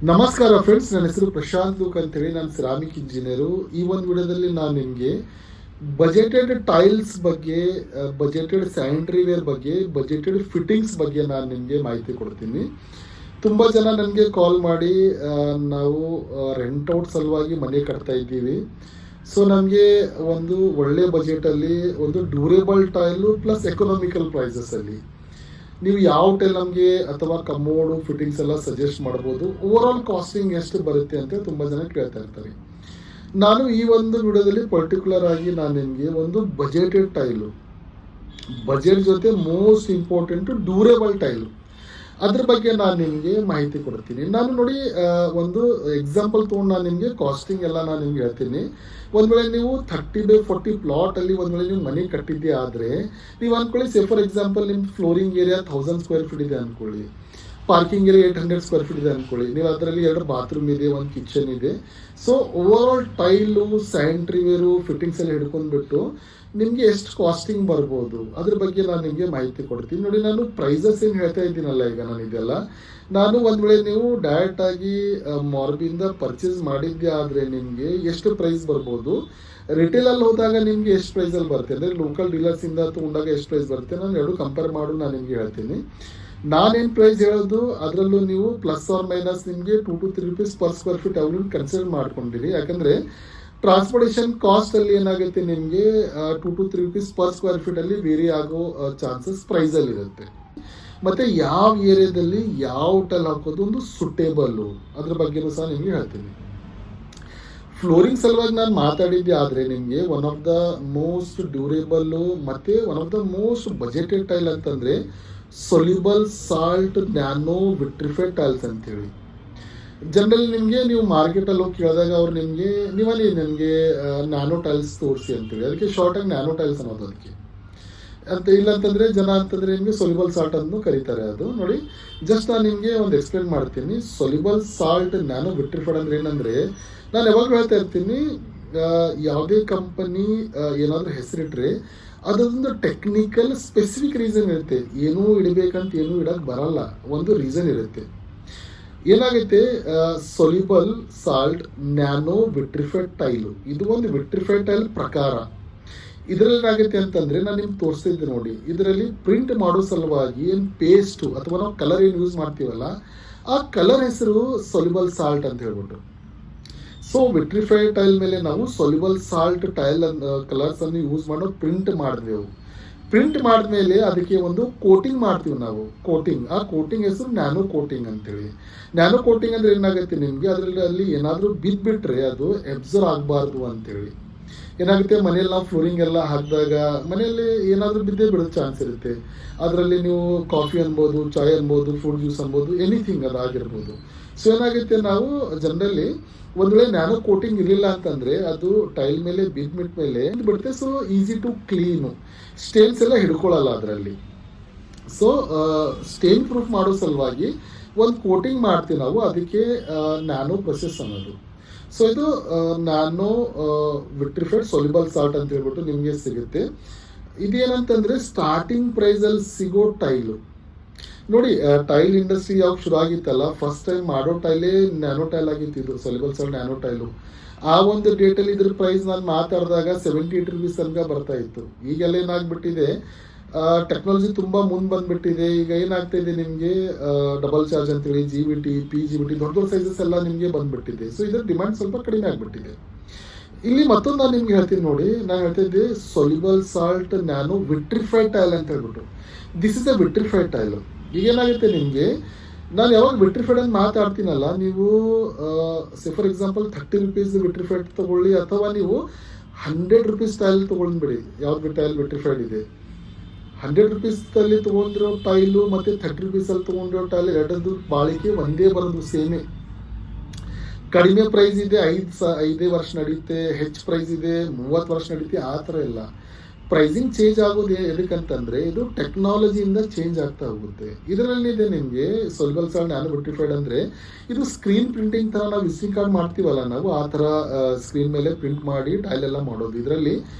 ನಮಸ್ಕಾರ ಫ್ರೆಂಡ್ಸ್, ನನ್ನ ಹೆಸರು ಪ್ರಶಾಂತ್ ಲೂಕ್ ಅಂತೇಳಿ. ನಾನು ಸಿರಾಮಿಕ್ ಇಂಜಿನಿಯರು. ಈ ಒಂದು ವಿಡಿಯೋದಲ್ಲಿ ನಾನು ನಿಮಗೆ ಬಜೆಟೆಡ್ ಟೈಲ್ಸ್ ಬಗ್ಗೆ, ಬಜೆಟೆಡ್ ಸ್ಯಾನಿಟರಿ ವೇರ್ ಬಗ್ಗೆ, ಬಜೆಟೆಡ್ ಫಿಟ್ಟಿಂಗ್ಸ್ ಬಗ್ಗೆ ನಾನು ನಿಮಗೆ ಮಾಹಿತಿ ಕೊಡ್ತೀನಿ. ತುಂಬ ಜನ ನನಗೆ ಕಾಲ್ ಮಾಡಿ ನಾವು ರೆಂಟ್ ಔಟ್ ಸಲುವಾಗಿ ಮನೆ ಕಟ್ತಾ ಇದ್ದೀವಿ, ಸೊ ನಮಗೆ ಒಂದು ಒಳ್ಳೆ ಬಜೆಟಲ್ಲಿ ಒಂದು ಡ್ಯೂರೇಬಲ್ ಟೈಲು ಪ್ಲಸ್ ಎಕನಾಮಿಕಲ್ ಪ್ರೈಸಸಲ್ಲಿ ನೀವು ಯಾವ ಟೈಲ್ ನಮಗೆ ಅಥವಾ ಕಮೋಡು ಫಿಟ್ಟಿಂಗ್ಸ್ ಎಲ್ಲ ಸಜೆಸ್ಟ್ ಮಾಡ್ಬೋದು, ಓವರ್ ಆಲ್ ಕಾಸ್ಟಿಂಗ್ ಎಷ್ಟು ಬರುತ್ತೆ ಅಂತ ತುಂಬ ಜನ ಕೇಳ್ತಾ ಇರ್ತಾರೆ. ನಾನು ಈ ಒಂದು ವಿಡಿಯೋದಲ್ಲಿ ಪರ್ಟಿಕ್ಯುಲರ್ ಆಗಿ ನಾನು ನಿಮಗೆ ಒಂದು ಬಜೆಟೆಡ್ ಟೈಲು, ಬಜೆಟ್ ಜೊತೆ ಮೋಸ್ಟ್ ಇಂಪಾರ್ಟೆಂಟು ಡ್ಯೂರೇಬಲ್ ಟೈಲು, ಅದ್ರ ಬಗ್ಗೆ ನಾನು ನಿಮಗೆ ಮಾಹಿತಿ ಕೊಡ್ತೀನಿ. ನಾನು ನೋಡಿ ಒಂದು ಎಕ್ಸಾಂಪಲ್ ತೊಗೊಂಡು ನಾನು ನಿಮಗೆ ಕಾಸ್ಟಿಂಗ್ ಎಲ್ಲ ನಾನು ನಿಮ್ಗೆ ಹೇಳ್ತೀನಿ. ಒಂದು ವೇಳೆ ನೀವು 30x40 ಪ್ಲಾಟಲ್ಲಿ ಒಂದು ವೇಳೆ ನೀವು ಮನೆ ಕಟ್ಟಿದ್ದೆ ಆದರೆ ನೀವು ಅಂದ್ಕೊಳ್ಳಿ, ಸೇ ಫಾರ್ ಎಕ್ಸಾಂಪಲ್ ನಿಮ್ಮ ಫ್ಲೋರಿಂಗ್ ಏರಿಯಾ 1000 ಸ್ಕ್ವೇರ್ ಫೀಟ್ ಇದೆ ಅಂದ್ಕೊಳ್ಳಿ, ಪಾರ್ಕಿಂಗ್ ಏರಿಯಾ 800 ಸ್ಕ್ವೇರ್ ಫೀಟ್ ಇದೆ ಅಂದ್ಕೊಳ್ಳಿ, ನೀವು ಅದರಲ್ಲಿ 2 ಬಾತ್ರೂಮ್ ಇದೆ, ಒಂದು ಕಿಚನ್ ಇದೆ. So over all tile, sanitary wear, fittings ಎಲ್ಲ ಹಿಡ್ಕೊಂಡ್ಬಿಟ್ಟು ನಿಮಗೆ ಎಷ್ಟು ಕಾಸ್ಟಿಂಗ್ ಬರ್ಬೋದು ಅದ್ರ ಬಗ್ಗೆ ನಾನು ನಿಮಗೆ ಮಾಹಿತಿ ಕೊಡ್ತೀನಿ. ನೋಡಿ, ನಾನು ಪ್ರೈಸಸ್ ಏನು ಹೇಳ್ತಾ ಇದ್ದೀನಲ್ಲ ಈಗ ನಾನು ಇದೆಲ್ಲ, ನಾನು ಒಂದು ವೇಳೆ ನೀವು ಡೈರೆಕ್ಟಾಗಿ ಮಾರ್ಬಿಂದ ಪರ್ಚೇಸ್ ಮಾಡಿದ್ದೆ ಆದರೆ ನಿಮಗೆ ಎಷ್ಟು ಪ್ರೈಸ್ ಬರ್ಬೋದು, ರಿಟೇಲಲ್ಲಿ ಹೋದಾಗ ನಿಮಗೆ ಎಷ್ಟು ಪ್ರೈಸಲ್ಲಿ ಬರುತ್ತೆ, ಅಂದರೆ ಲೋಕಲ್ ಡೀಲರ್ಸಿಂದ ತೊಗೊಂಡಾಗ ಎಷ್ಟು ಪ್ರೈಸ್ ಬರುತ್ತೆ, ನಾನು ಎರಡು ಕಂಪೇರ್ ಮಾಡು ನಾನು ನಿಮಗೆ ಹೇಳ್ತೀನಿ. ನಾನೇನು ಪ್ರೈಸ್ ಹೇಳೋದು ಅದರಲ್ಲೂ ನೀವು ಪ್ಲಸ್ ಆರ್ ಮೈನಸ್ ನಿಮಗೆ 2 to 3 rupees per square feet ಅವ್ರು ಕನ್ಸಿಡರ್ ಮಾಡ್ಕೊಂಡಿರಿ. ಯಾಕಂದರೆ ಟ್ರಾನ್ಸ್ಪೋರ್ಟೇಷನ್ ಕಾಸ್ಟಲ್ಲಿ ಏನಾಗುತ್ತೆ, ನಿಮಗೆ 2 to 3 rupees ಪರ್ ಸ್ಕ್ವೇರ್ ಫೀಟಲ್ಲಿ ವೇರಿ ಆಗೋ ಚಾನ್ಸಸ್ ಪ್ರೈಸಲ್ಲಿ ಇರುತ್ತೆ. ಮತ್ತು ಯಾವ ಏರಿಯಾದಲ್ಲಿ ಯಾವ ಟೈಲ್ ಹಾಕೋದು ಒಂದು ಸುಟೇಬಲ್ಲು ಅದ್ರ ಬಗ್ಗೆನೂ ಸಹ ನಿಮಗೆ ಹೇಳ್ತೀನಿ. ಫ್ಲೋರಿಂಗ್ ಸಲುವಾಗಿ ನಾನು ಮಾತಾಡಿದ್ದೆ ಆದರೆ ನಿಮಗೆ one of the most durable ಮತ್ತು one of the most budgeted tile ಅಂತಂದರೆ soluble salt nano vitrified tiles ಅಂತೇಳಿ. ಜನರಲಿ ನಿಮಗೆ ನೀವು ಮಾರ್ಕೆಟಲ್ಲಿ ಹೋಗಿ ಕೇಳಿದಾಗ ಅವ್ರು ನಿಮಗೆ ನನಗೆ ನ್ಯಾನೋ ಟೈಲ್ಸ್ ತೋರಿಸಿ ಅಂತೇಳಿ, ಅದಕ್ಕೆ ಶಾರ್ಟಾಗಿ ನ್ಯಾನೋ ಟೈಲ್ಸ್ ಅನ್ನೋದು ಅದಕ್ಕೆ ಅಂತ. ಇಲ್ಲಂತಂದರೆ ಜನ ಅಂತಂದರೆ ನಿಮಗೆ ಸೊಲ್ಯೂಬಲ್ ಸಾಲ್ಟ್ ಅನ್ನು ಕರೀತಾರೆ. ಅದು ನೋಡಿ, ಜಸ್ಟ್ ನಾನು ನಿಮಗೆ ಒಂದು ಎಕ್ಸ್ಪ್ಲೇನ್ ಮಾಡ್ತೀನಿ. ಸೊಲ್ಯೂಬಲ್ ಸಾಲ್ಟ್ ನ್ಯಾನೋ ವಿಟ್ರಿಫೈಡ್ ಅಂದರೆ ಏನಂದರೆ, ನಾನು ಯಾವಾಗಲೂ ಹೇಳ್ತಾ ಇರ್ತೀನಿ, ಯಾವುದೇ ಕಂಪನಿ ಏನಾದರೂ ಹೆಸರಿಟ್ರೆ ಅದೊಂದು ಟೆಕ್ನಿಕಲ್ ಸ್ಪೆಸಿಫಿಕ್ ರೀಸನ್ ಇರುತ್ತೆ. ಏನೂ ಇಡಬೇಕಂತ ಏನೂ ಇಡೋಕ್ಕೆ ಬರಲ್ಲ, ಒಂದು ರೀಸನ್ ಇರುತ್ತೆ. ಏನಾಗುತ್ತೆ, soluble salt nano vitrified tile, ಇದು ಒಂದು ವಿಟ್ರಿಫೈಡ್ ಟೈಲ್ ಪ್ರಕಾರ. ಇದರಲ್ಲಿ ಏನಾಗುತ್ತೆ ಅಂತಂದರೆ, ನಾನು ನಿಮ್ಗೆ ತೋರಿಸ್ತಿದ್ದೆ ನೋಡಿ, ಇದರಲ್ಲಿ ಪ್ರಿಂಟ್ ಮಾಡೋ ಸಲುವಾಗಿ ಏನು ಪೇಸ್ಟು ಅಥವಾ ನಾವು ಕಲರ್ ಏನು ಯೂಸ್ ಮಾಡ್ತೀವಲ್ಲ, ಆ ಕಲರ್ ಹೆಸರು ಸೊಲ್ಯೂಬಲ್ ಸಾಲ್ಟ್ ಅಂತ ಹೇಳ್ಬಿಟ್ಟು. ಸೊ ವಿಟ್ರಿಫೈಡ್ ಟೈಲ್ ಮೇಲೆ ನಾವು ಸೊಲ್ಯೂಬಲ್ ಸಾಲ್ಟ್ ಟೈಲ್ ಕಲರ್ಸನ್ನು ಯೂಸ್ ಮಾಡೋ ಪ್ರಿಂಟ್ ಮಾಡಿದೆವು. ಪ್ರಿಂಟ್ ಮಾಡಿದ್ಮೇಲೆ ಅದಕ್ಕೆ ಒಂದು ಕೋಟಿಂಗ್ ಮಾಡ್ತೀವಿ ನಾವು, ಕೋಟಿಂಗ್. ಆ ಕೋಟಿಂಗ್ ಹೆಸರು ನ್ಯಾನೋ ಕೋಟಿಂಗ್ ಅಂತೇಳಿ. ನ್ಯಾನೋ ಕೋಟಿಂಗ್ ಅಂದರೆ ಏನಾಗುತ್ತೆ, ನಿಮಗೆ ಅದರಲ್ಲಿ ಅಲ್ಲಿ ಏನಾದರೂ ಬಿದ್ದುಬಿಟ್ರೆ ಅದು ಎಬ್ಸರ್ವ್ ಆಗಬಾರ್ದು ಅಂತೇಳಿ. ಏನಾಗುತ್ತೆ, ಮನೆಯಲ್ಲಿ ನಾವು ಫ್ಲೋರಿಂಗ್ ಎಲ್ಲ ಹಾಕಿದಾಗ ಮನೆಯಲ್ಲಿ ಏನಾದರೂ ಬಿದ್ದೇ ಬಿಡೋ ಚಾನ್ಸ್ ಇರುತ್ತೆ. ಅದರಲ್ಲಿ ನೀವು ಕಾಫಿ ಅನ್ಬೋದು, ಚಾಯ್ ಅನ್ಬೋದು, ಫ್ರೂಟ್ ಜ್ಯೂಸ್ ಅನ್ಬೋದು, ಎನಿಥಿಂಗ್ ಅದಾಗಿರ್ಬೋದು. ಸೊ ಏನಾಗುತ್ತೆ, ನಾವು ಜನರಲಿ ಒಂದು ವೇಳೆ ನ್ಯಾನೋ ಕೋಟಿಂಗ್ ಇರಲಿಲ್ಲ ಅಂತಂದರೆ ಅದು ಟೈಲ್ ಮೇಲೆ ಬಿದ್ದ ಮೇಲೆ ಬಿಡುತ್ತೆ. So easy to clean, stains ಎಲ್ಲ ಹಿಡ್ಕೊಳ್ಳಲ್ಲ ಅದರಲ್ಲಿ. ಸೊ ಸ್ಟೇನ್ ಪ್ರೂಫ್ ಮಾಡೋ ಸಲುವಾಗಿ ಒಂದು ಕೋಟಿಂಗ್ ಮಾಡ್ತೀವಿ ನಾವು, ಅದಕ್ಕೆ ನ್ಯಾನೋ ಪ್ರೊಸೆಸ್ ಅನ್ನೋದು. ಸೊ ಇದು ನ್ಯಾನೋ ವಿಟ್ರಿಫೈಡ್ ಸೊಲ್ಯೂಬಲ್ ಸಾಲ್ಟ್ ಅಂತ ಹೇಳ್ಬಿಟ್ಟು ನಿಮಗೆ ಸಿಗುತ್ತೆ. ಇದೇನಂತಂದರೆ ಸ್ಟಾರ್ಟಿಂಗ್ ಪ್ರೈಸಲ್ಲಿ ಸಿಗೋ ಟೈಲು. ನೋಡಿ, ಟೈಲ್ ಇಂಡಸ್ಟ್ರಿ ಯಾವಾಗ ಶುರು ಆಗಿತ್ತಲ್ಲ, ಫಸ್ಟ್ ಟೈಮ್ ಮಾಡೋ ಟೈಲೇ ನ್ಯಾನೋ ಟೈಲ್ ಆಗಿತ್ತು, ಇದು ಸೊಲ್ಯೂಬಲ್ ಸಾಲ್ಟ್ ನ್ಯಾನೋ ಟೈಲು. ಆ ಒಂದು ಡೇಟಲ್ಲಿ ಇದ್ರ ಪ್ರೈಸ್ ನಾನು ಮಾತಾಡಿದಾಗ 78 rupees ತನಕ ಬರ್ತಾ ಇತ್ತು. ಈಗೆಲ್ಲ ಏನಾಗ್ಬಿಟ್ಟಿದೆ, ಟೆಕ್ನಾಲಜಿ ತುಂಬ ಮುಂದೆ ಬಂದುಬಿಟ್ಟಿದೆ. ಈಗ ಏನಾಗ್ತಾ ಇದೆ, ನಿಮಗೆ ಡಬಲ್ ಚಾರ್ಜ್ ಅಂತೇಳಿ GVT, PGVT ದೊಡ್ಡ ದೊಡ್ಡ ಸೈಜಸ್ ಎಲ್ಲ ನಿಮಗೆ ಬಂದುಬಿಟ್ಟಿದೆ. ಸೊ ಇದರ ಡಿಮ್ಯಾಂಡ್ ಸ್ವಲ್ಪ ಕಡಿಮೆ ಆಗಿಬಿಟ್ಟಿದೆ. ಇಲ್ಲಿ ಮತ್ತೊಂದು ನಾನು ನಿಮ್ಗೆ ಹೇಳ್ತೀನಿ ನೋಡಿ, ನಾನು ಹೇಳ್ತಾ ಇದ್ದೆ soluble salt nano vitrified tile ಅಂತ ಹೇಳ್ಬಿಟ್ಟು. This is a vitrified tile. ಈಗೇನಾಗುತ್ತೆ ನಿಮಗೆ, ನಾನು ಯಾವಾಗ ವಿಟ್ರಿಫೈಡ್ ಅಂತ ಮಾತಾಡ್ತೀನಲ್ಲ, ನೀವು say for example 30 rupees vitrified ತೊಗೊಳ್ಳಿ, ಅಥವಾ ನೀವು 100 rupees ಟೈಲ್ ತೊಗೊಂಡ್ಬಿಡಿ. ಯಾವ್ದು ಟೈಲ್ ವಿಟ್ರಿಫೈಡ್ ಇದೆ, 100 rupees ತೊಗೊಂಡಿರೋ ಟೈಲು ಮತ್ತು 30 rupees ತೊಗೊಂಡಿರೋ ಟೈಲ್ ಎರಡರದ್ದು ಬಾಳಿಕೆ ಒಂದೇ ಬರೋದು, ಸೇಮೇ. ಕಡಿಮೆ ಪ್ರೈಸ್ ಇದೆ 5 ವರ್ಷ ನಡೆಯುತ್ತೆ, ಹೆಚ್ಚು ಪ್ರೈಸ್ ಇದೆ 30 ವರ್ಷ ನಡೆಯುತ್ತೆ, ಆ ಥರ ಇಲ್ಲ. ಪ್ರೈಸಿಂಗ್ ಚೇಂಜ್ ಆಗೋದು ಎದಕ್ಕಂತಂದರೆ ಇದು ಟೆಕ್ನಾಲಜಿಯಿಂದ ಚೇಂಜ್ ಆಗ್ತಾ ಹೋಗುತ್ತೆ. ಇದರಲ್ಲಿದೆ ನಿಮಗೆ ಸೊಲ್ಯುಬಲ್ ಸಾಲ್ಟ್ ನ್ಯಾನೋ ವಿಟ್ರಿಫೈಡ್ ಅಂದರೆ ಇದು ಸ್ಕ್ರೀನ್ ಪ್ರಿಂಟಿಂಗ್ ಥರ ನಾವು ವಿಸಿಟಿಂಗ್ ಕಾರ್ಡ್ ಮಾಡ್ತೀವಲ್ಲ ನಾವು ಆ ಥರ ಸ್ಕ್ರೀನ್ ಮೇಲೆ ಪ್ರಿಂಟ್ ಮಾಡಿ ಟೈಲ್ ಎಲ್ಲ ಮಾಡೋದು. ಇದರಲ್ಲಿ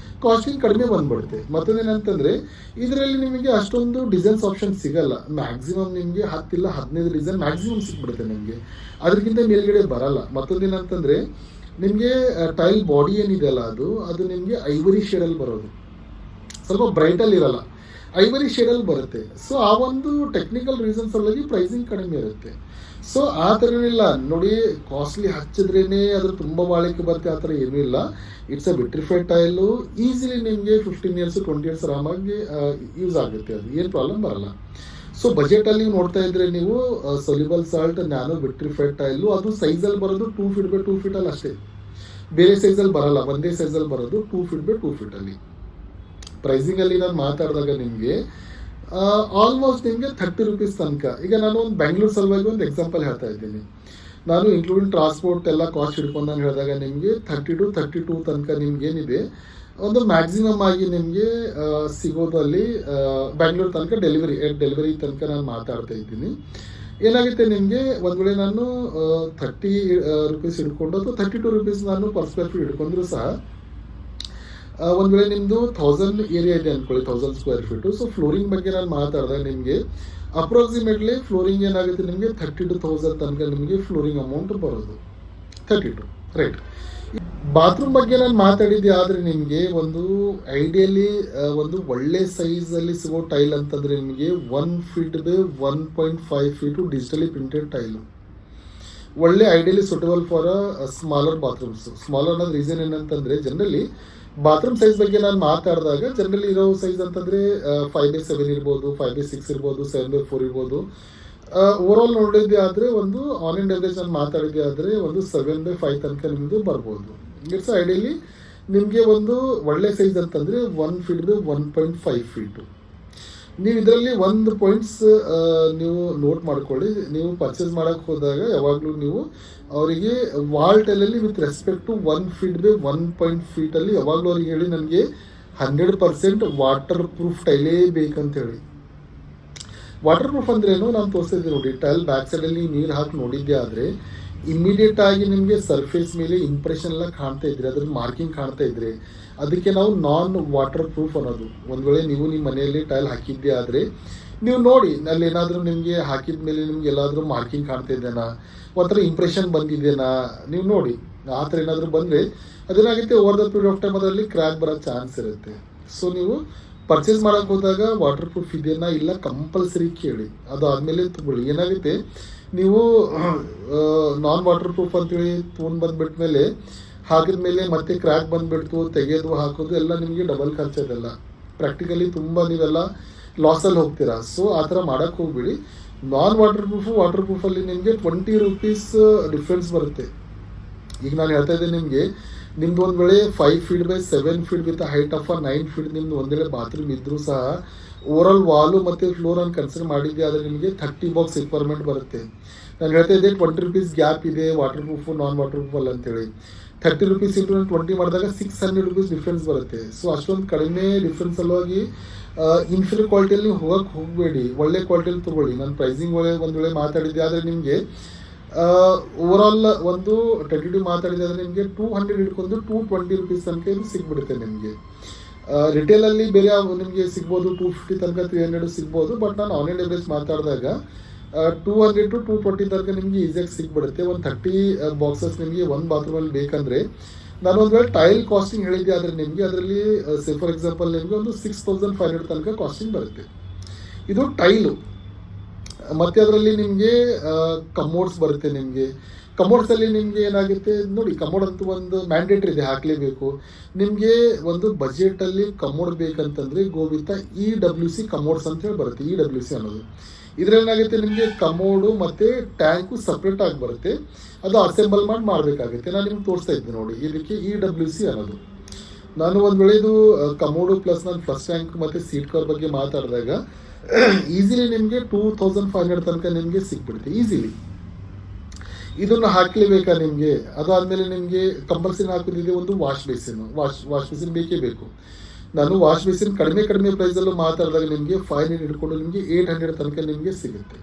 ಕಾಸ್ಟಿಂಗ್ ಕಡಿಮೆ ಬಂದ್ಬಿಡುತ್ತೆ. ಮತ್ತೊಂದೇನಂತಂದರೆ ಇದರಲ್ಲಿ ನಿಮಗೆ ಅಷ್ಟೊಂದು ಡಿಸೈನ್ಸ್ ಆಪ್ಷನ್ ಸಿಗಲ್ಲ. ಮ್ಯಾಕ್ಸಿಮಮ್ ನಿಮಗೆ 10 ಇಲ್ಲ 15 ಡಿಸೈನ್ ಮ್ಯಾಕ್ಸಿಮಮ್ ಸಿಕ್ಬಿಡುತ್ತೆ ನಿಮಗೆ, ಅದಕ್ಕಿಂತ ಮೇಲ್ಗಡೆ ಬರಲ್ಲ. ಮತ್ತೊಂದೇನಂತಂದರೆ ನಿಮಗೆ ಟೈಲ್ ಬಾಡಿ ಏನಿದೆಯಲ್ಲ ಅದು ನಿಮಗೆ ಐವರಿ ಶೇಡಲ್ಲಿ ಬರೋದು, ಸ್ವಲ್ಪ ಬ್ರೈಟಲ್ಲಿ ಇರಲ್ಲ, ಐವರಿ ಶೇಡಲ್ಲಿ ಬರುತ್ತೆ. ಸೊ ಆ ಒಂದು ಟೆಕ್ನಿಕಲ್ ರೀಸನ್ಸ್ ಅಲ್ಲಾಗಿ ಪ್ರೈಸಿಂಗ್ ಕಡಿಮೆ ಇರುತ್ತೆ. ಸೊ ಆ ಥರ ಇಲ್ಲ ನೋಡಿ, ಕಾಸ್ಟ್ಲಿ ಹಚ್ಚಿದ್ರೇ ಅದ್ರ ತುಂಬ ಬಾಳಿಕೆ ಬರುತ್ತೆ ಆ ಥರ ಏನೂ ಇಲ್ಲ. It's a vitrified tile, easily ನಿಮಗೆ 15 ಇಯರ್ಸ್ 20 ಇಯರ್ಸ್ ಆರಾಮಾಗಿ ಯೂಸ್ ಆಗುತ್ತೆ, ಅದು ಏನು ಪ್ರಾಬ್ಲಮ್ ಬರಲ್ಲ. ಸೊ ಬಜೆಟಲ್ಲಿ ನೋಡ್ತಾ ಇದ್ರೆ ನೀವು soluble salt nano vitrified tile, ಅದು ಸೈಜಲ್ಲಿ ಬರೋದು 2 ಫೀಟ್ ಬೈ 2 ಫೀಟಲ್ಲಿ ಅಷ್ಟೇ, ಬೇರೆ ಸೈಜಲ್ಲಿ ಬರಲ್ಲ, ಒಂದೇ ಸೈಜಲ್ಲಿ ಬರೋದು 2 ಫೀಟ್ ಬೈ 2 ಫೀಟಲ್ಲಿ. ಪ್ರೈಸಿಂಗಲ್ಲಿ ನಾನು ಮಾತಾಡಿದಾಗ ನಿಮಗೆ ಆಲ್ಮೋಸ್ಟ್ ನಿಮಗೆ 30 ರುಪೀಸ್ ತನಕ. ಈಗ ನಾನು ಒಂದು ಬೆಂಗಳೂರು ಸಲುವಾಗಿ ಒಂದು ಎಕ್ಸಾಂಪಲ್ ಹೇಳ್ತಾ ಇದ್ದೀನಿ. ನಾನು ಇನ್ಕ್ಲೂಡಿಂಗ್ ಟ್ರಾನ್ಸ್ಪೋರ್ಟ್ ಎಲ್ಲ ಕಾಸ್ಟ್ ಹಿಡ್ಕೊಂಡು ನಾನು ಹೇಳಿದಾಗ ನಿಮಗೆ 30 to 32 ತನಕ ನಿಮ್ಗೆ ಏನಿದೆ ಒಂದು ಮ್ಯಾಕ್ಸಿಮಮ್ ಆಗಿ ನಿಮಗೆ ಸಿಗೋದು ಅಲ್ಲಿ ಬ್ಯಾಂಗ್ಳೂರು ತನಕ ಡೆಲಿವರಿ ತನಕ ನಾನು ಮಾತಾಡ್ತಾ ಇದ್ದೀನಿ. ಏನಾಗುತ್ತೆ ನಿಮಗೆ ಒಂದು ವೇಳೆ ನಾನು 30 ರುಪೀಸ್ ಹಿಡ್ಕೊಂಡು ಅಥವಾ 32 ರುಪೀಸ್ ನಾನು ಪರ್ ಸ್ಕ್ವೇರ್ ಫೀಟ್ ಹಿಡ್ಕೊಂಡ್ರು ಸಹ ಒಂದು ವೇಳೆ ನಿಮ್ಮದು 1000 ಏರಿಯಾ ಇದೆ ಅಂದ್ಕೊಳ್ಳಿ, 1000 ಸ್ಕ್ವೇರ್ ಫೀಟು. ಸೊ ಫ್ಲೋರಿಂಗ್ ಬಗ್ಗೆ ನಾನು ಮಾತಾಡಿದಾಗ ನಿಮಗೆ ಅಪ್ರಾಕ್ಸಿಮೇಟ್ಲಿ ಫ್ಲೋರಿಂಗ್ ಏನಾಗುತ್ತೆ ನಿಮಗೆ 30 to 1000 ತನಕ ನಿಮಗೆ ಫ್ಲೋರಿಂಗ್ ಅಮೌಂಟ್ ಬರೋದು, 32 ರೈಟ್. ಬಾತ್ರೂಮ್ ಬಗ್ಗೆ ನಾನು ಮಾತಾಡಿದ್ದೆ. ಆದರೆ ನಿಮಗೆ ಒಂದು ಐಡಿಯಲಿ ಒಂದು ಒಳ್ಳೆ ಸೈಜಲ್ಲಿ ಸಿಗೋ ಟೈಲ್ ಅಂತಂದರೆ ನಿಮಗೆ 1 feet 1.5 feet digitally printed tile ಒಳ್ಳೆ ideally suitable for smaller bathrooms. Smaller ಅನ್ನೋದು ರೀಸನ್ ಏನಂತಂದರೆ ಜನರಲಿ ಬಾತ್ರೂಮ್ ಸೈಜ್ ಬಗ್ಗೆ ನಾನು ಮಾತಾಡಿದಾಗ ಜನರಲಿ ಇರೋ ಸೈಜ್ ಅಂತಂದರೆ 5/7 ಇರ್ಬೋದು, 5/6 ಇರ್ಬೋದು, 7/4 ಇರ್ಬೋದು. ಓವರ್ ಆಲ್ ನೋಡಿದ್ದೆ ಆದರೆ ಒಂದು ಆನ್ ಆ್ಯಂಡ್ ಎವರೇಜ್ ನಾನು ಮಾತಾಡಿದ್ದೆ ಆದರೆ ಒಂದು 7/5 ತನಕ ನಿಮ್ಮದು ಬರ್ಬೋದು. ಇಟ್ಸ್ ಐಡಿಯಲಿ ನಿಮಗೆ ಒಂದು ಒಳ್ಳೆ ಸೈಜ್ ಅಂತಂದರೆ 1 ಫೀಟ್ 1.5 ಫೀಟು. ನೀವು ಇದರಲ್ಲಿ ಒಂದು ಪಾಯಿಂಟ್ಸ್ ನೀವು ನೋಟ್ ಮಾಡ್ಕೊಳ್ಳಿ. ನೀವು ಪರ್ಚೇಸ್ ಮಾಡೋಕ್ಕೆ ಹೋದಾಗ ಯಾವಾಗಲೂ ನೀವು ಅವರಿಗೆ ವಾಲ್ ಟೈಲಲ್ಲಿ ವಿತ್ ರೆಸ್ಪೆಕ್ಟ್ ಟು 1 ಫೀಟ್ 1 ಫೀಟಲ್ಲಿ ಯಾವಾಗಲೂ ಅವ್ರಿಗೆ ಹೇಳಿ ನನಗೆ 100% ವಾಟರ್ ಪ್ರೂಫ್ ಟೈಲೇ ಬೇಕಂತ ಹೇಳಿ. ವಾಟರ್ ಪ್ರೂಫ್ ಅಂದ್ರೇನು ನಾನು ತೋರಿಸ್ತಿದ್ದೆ ನೋಡಿ, ಟೈಲ್ ಬ್ಯಾಕ್ ಸೈಡಲ್ಲಿ ನೀರು ಹಾಕಿ ನೋಡಿದ್ದೆ ಆದರೆ ಇಮ್ಮಿಡಿಯೇಟ್ ಆಗಿ ನಿಮಗೆ ಸರ್ಫೇಸ್ ಮೇಲೆ ಇಂಪ್ರೆಷನ್ ಎಲ್ಲ ಕಾಣ್ತಾ ಇದ್ರೆ, ಅದ್ರ ಮಾರ್ಕಿಂಗ್ ಕಾಣ್ತಾ ಇದ್ರೆ ಅದಕ್ಕೆ ನಾವು ನಾನ್ ವಾಟರ್ ಪ್ರೂಫ್ ಅನ್ನೋದು. ಒಂದು ವೇಳೆ ನೀವು ನಿಮ್ಮ ಮನೆಯಲ್ಲಿ ಟೈಲ್ ಹಾಕಿದ್ದೆ ಆದರೆ ನೀವು ನೋಡಿ ಅಲ್ಲಿ ಏನಾದರೂ ನಿಮಗೆ ಹಾಕಿದ ಮೇಲೆ ನಿಮ್ಗೆ ಎಲ್ಲಾದರೂ ಮಾರ್ಕಿಂಗ್ ಕಾಣ್ತಾ ಇದ್ದೇನಾ, ಒಂಥರ ಇಂಪ್ರೆಷನ್ ಬಂದಿದೆನಾ ನೀವು ನೋಡಿ. ಆ ಥರ ಏನಾದರೂ ಬಂದರೆ ಅದೇನಾಗುತ್ತೆ over the period of time ಅದರಲ್ಲಿ ಕ್ರ್ಯಾಕ್ ಬರೋ ಚಾನ್ಸ್ ಇರುತ್ತೆ. ಸೊ ನೀವು ಪರ್ಚೇಸ್ ಮಾಡೋಕ್ಕೆ ಹೋದಾಗ ವಾಟರ್ ಪ್ರೂಫ್ ಇದೆಯಾ ಇಲ್ಲ ಕಂಪಲ್ಸರಿ ಕೇಳಿ, ಅದು ಆದಮೇಲೆ ತಗೊಳ್ಳಿ. ಏನಾಗುತ್ತೆ ನೀವು ನಾನ್ ವಾಟರ್ ಪ್ರೂಫ್ ಅಂತೇಳಿ ತೊಗೊಂಡು ಬಂದುಬಿಟ್ಟ ಮೇಲೆ ಹಾಕಿದ ಮೇಲೆ ಮತ್ತೆ ಕ್ರ್ಯಾಕ್ ಬಂದುಬಿಡ್ತು, ತೆಗೆಯೋದು ಹಾಕೋದು ಎಲ್ಲ ನಿಮಗೆ ಡಬಲ್ ಖರ್ಚದೆಲ್ಲ ಪ್ರಾಕ್ಟಿಕಲಿ ತುಂಬ ನೀವೆಲ್ಲ ಲಾಸಲ್ಲಿ ಹೋಗ್ತೀರಾ. ಸೊ ಆ ಥರ ಮಾಡೋಕ್ಕೆ ಹೋಗ್ಬಿಡಿ. ನಾನ್ ವಾಟರ್ ಪ್ರೂಫಲ್ಲಿ ನಿಮಗೆ 20 ರುಪೀಸ್ ಡಿಫ್ರೆನ್ಸ್ ಬರುತ್ತೆ. ಈಗ ನಾನು ಹೇಳ್ತಾ ಇದ್ದೆ ನಿಮ್ದು ಒಂದು ವೇಳೆ 5 feet 7 feet with height of 9 feet ನಿಮ್ದು ಒಂದು ವೇಳೆ ಬಾತ್ರೂಮ್ ಇದ್ದರೂ ಸಹ ಓವರಾಲ್ ವಾಲು ಮತ್ತು ಫ್ಲೋರ್ ಅನ್ನು ಕನ್ಸಿಡರ್ ಮಾಡಿದ್ದೆ ಆದರೆ ನಿಮಗೆ 30 ಬಾಕ್ಸ್ ರಿಕ್ವೈರ್ಮೆಂಟ್ ಬರುತ್ತೆ. ನಾನು ಹೇಳ್ತಾ ಇದ್ದೆ 20 ರುಪೀಸ್ ಗ್ಯಾಪ್ ಇದೆ ವಾಟರ್ ಪ್ರೂಫು ನಾನ್ ವಾಟರ್ ಪ್ರೂಫ್ ಅಲ್ಲ ಅಂತೇಳಿ. 30 ರುಪೀಸ್ ಇಂಟು 20 ಮಾಡಿದಾಗ 600 ರುಪೀಸ್ ಡಿಫ್ರೆನ್ಸ್ ಬರುತ್ತೆ. ಸೊ ಅಷ್ಟೊಂದು ಕಡಿಮೆ ಡಿಫ್ರೆನ್ಸ್ ಸಲುವಾಗಿ ಇನ್ಫೀರಿಯರ್ ಕ್ವಾಲಿಟಿಯಲ್ಲಿ ಹೋಗಬೇಡಿ, ಒಳ್ಳೆ ಕ್ವಾಲಿಟಿಯಲ್ಲಿ ತೊಗೊಳ್ಳಿ. ನಾನು ಪ್ರೈಸಿಂಗ್ ಒಂದು ವೇಳೆ ಮಾತಾಡಿದ್ದೆ ಆದರೆ ನಿಮಗೆ ಓವರಾಲ್ ಒಂದು 22 ಮಾತಾಡಿದೆ ಆದರೆ ನಿಮಗೆ 200 ಹಿಡ್ಕೊಂಡು 220 ರುಪೀಸ್ ತನಕ ಇದು ಸಿಗ್ಬಿಡುತ್ತೆ ನಿಮಗೆ. ರಿಟೇಲಲ್ಲಿ ಬೇರೆ ನಿಮಗೆ ಸಿಗ್ಬೋದು 250 ತನಕ 300 ಸಿಗ್ಬೋದು. ಬಟ್ ನಾನು ಆನ್ ಆ್ಯಂಡ್ ಎವರೇಜ್ ಮಾತಾಡಿದಾಗ 200 to 220 ತನಕ ನಿಮಗೆ ಈಸಿಯಾಗಿ ಸಿಗ್ಬಿಡುತ್ತೆ. ಒಂದು 30 ಬಾಕ್ಸಸ್ ನಿಮಗೆ ಒಂದು ಬಾತ್ರೂಮಲ್ಲಿ ಬೇಕಂದರೆ ನಾನು ಒಂದು ವೇಳೆ ಟೈಲ್ ಕಾಸ್ಟಿಂಗ್ ಹೇಳಿದ್ದೆ ಆದರೆ ನಿಮಗೆ ಅದರಲ್ಲಿ ಫಾರ್ ಎಕ್ಸಾಂಪಲ್ ನಿಮಗೆ ಒಂದು 6500 ತನಕ ಕಾಸ್ಟಿಂಗ್ ಬರುತ್ತೆ. ಇದು ಟೈಲು. ಮತ್ತು ಅದರಲ್ಲಿ ನಿಮಗೆ ಕಮೋಡ್ಸ್ ಬರುತ್ತೆ. ನಿಮಗೆ ಕಮೋಡ್ಸಲ್ಲಿ ನಿಮಗೆ ಏನಾಗುತ್ತೆ ನೋಡಿ, ಕಮೋಡ್ ಅಂತೂ ಒಂದು ಮ್ಯಾಂಡೇಟ್ರಿ ಇದೆ, ಹಾಕಲೇಬೇಕು. ನಿಮಗೆ ಒಂದು ಬಜೆಟಲ್ಲಿ ಕಮೋಡ್ ಬೇಕಂತಂದರೆ ಗೋ ವಿತ್ EWC ಕಮೋಡ್ಸ್ ಅಂತ ಹೇಳಿ ಬರುತ್ತೆ. EWC ಅನ್ನೋದು ಇದರಲ್ಲೇನಾಗುತ್ತೆ ನಿಮಗೆ ಕಮೋಡು ಮತ್ತು ಟ್ಯಾಂಕು ಸಪ್ರೇಟ್ ಆಗಿ ಬರುತ್ತೆ. ಅದು ಅಸೆಂಬಲ್ ಮಾಡಬೇಕಾಗುತ್ತೆ. ನಾನು ನಿಮ್ಗೆ ತೋರಿಸ್ತಾ ಇದ್ದೆ ನೋಡಿ, ಇದಕ್ಕೆ EWC ಅನ್ನೋದು. ನಾನು ಒಂದು ವೇಳೆ ಇದು ಕಮೋಡು ಪ್ಲಸ್ ನಾನು ಫ್ಲಶ್ ಟ್ಯಾಂಕ್ ಮತ್ತು ಸೀಟ್ ಕವರ್ ಬಗ್ಗೆ ಮಾತಾಡಿದಾಗ ಈಸಿಲಿ ನಿಮಗೆ 2500 ತನಕ ನಿಮಗೆ ಸಿಕ್ಬಿಡುತ್ತೆ ಈಸಿಲಿ. ಇದನ್ನು ಹಾಕಲೇಬೇಕಾ ನಿಮಗೆ? ಅದಾದಮೇಲೆ ನಿಮಗೆ ಕಂಪಲ್ಸರಿ ಹಾಕೋದಿದೆ ಒಂದು ವಾಶ್ ಬೇಸಿನ್ ಬೇಕೇ ಬೇಕು. ನಾನು ವಾಶ್ ಬೇಸಿನ್ ಕಡಿಮೆ ಪ್ರೈಸಲ್ಲೂ ಮಾತಾಡಿದಾಗ ನಿಮಗೆ 500 ಹಿಡ್ಕೊಂಡು ನಿಮಗೆ 800 ತನಕ ನಿಮಗೆ ಸಿಗುತ್ತೆ.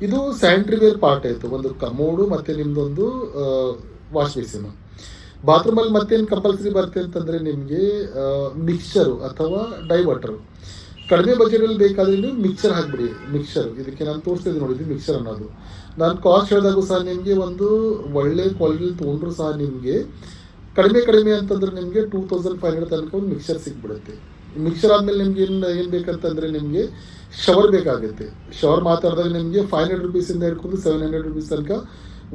ಇದು ಸ್ಯಾನಿಟರಿ ವೇರ್ ಪಾರ್ಟ್ ಆಯಿತು, ಒಂದು ಕಮೋಡು ಮತ್ತು ನಿಮ್ಮದೊಂದು ವಾಶ್ ಬೇಸಿನ್. ಬಾತ್ರೂಮಲ್ಲಿ ಮತ್ತೇನು ಕಂಪಲ್ಸರಿ ಬರುತ್ತೆ ಅಂತಂದರೆ ನಿಮಗೆ ಮಿಕ್ಸ್ಚರು ಅಥವಾ ಡೈವರ್ಟರು. ಕಡಿಮೆ ಬಜೆಟಲ್ಲಿ ಬೇಕಾದರೆ ನೀವು ಮಿಕ್ಸರ್ ಹಾಕಿಬಿಡಿ. ಮಿಕ್ಸರ್ ಇದಕ್ಕೆ ನಾನು ತೋರಿಸ್ತಿದ್ದೆ ನೋಡಿ, ಇದು ಮಿಕ್ಸರ್ ಅನ್ನೋದು. ನಾನು ಕಾಸ್ಟ್ ಹೇಳಿದಾಗೂ ಸಹ ನಿಮಗೆ ಒಂದು ಒಳ್ಳೆ ಕ್ವಾಲಿಟಿಲಿ ತೊಗೊಂಡ್ರು ಸಹ ನಿಮಗೆ ಕಡಿಮೆ ಅಂತಂದ್ರೆ ನಿಮಗೆ 2500 ತನಕ ಒಂದು ಮಿಕ್ಸರ್ ಸಿಕ್ಬಿಡುತ್ತೆ. ಮಿಕ್ಸರ್ ಆದಮೇಲೆ ನಿಮ್ಗೆ ಏನು ಬೇಕಂತಂದರೆ ನಿಮಗೆ ಶವರ್ ಬೇಕಾಗುತ್ತೆ. ಶವರ್ ಮಾತಾಡಿದಾಗ ನಿಮಗೆ 500 ರುಪೀಸಿಂದ ಹಿಡ್ಕೊಂಡು 700 ರುಪೀಸ್ ತನಕ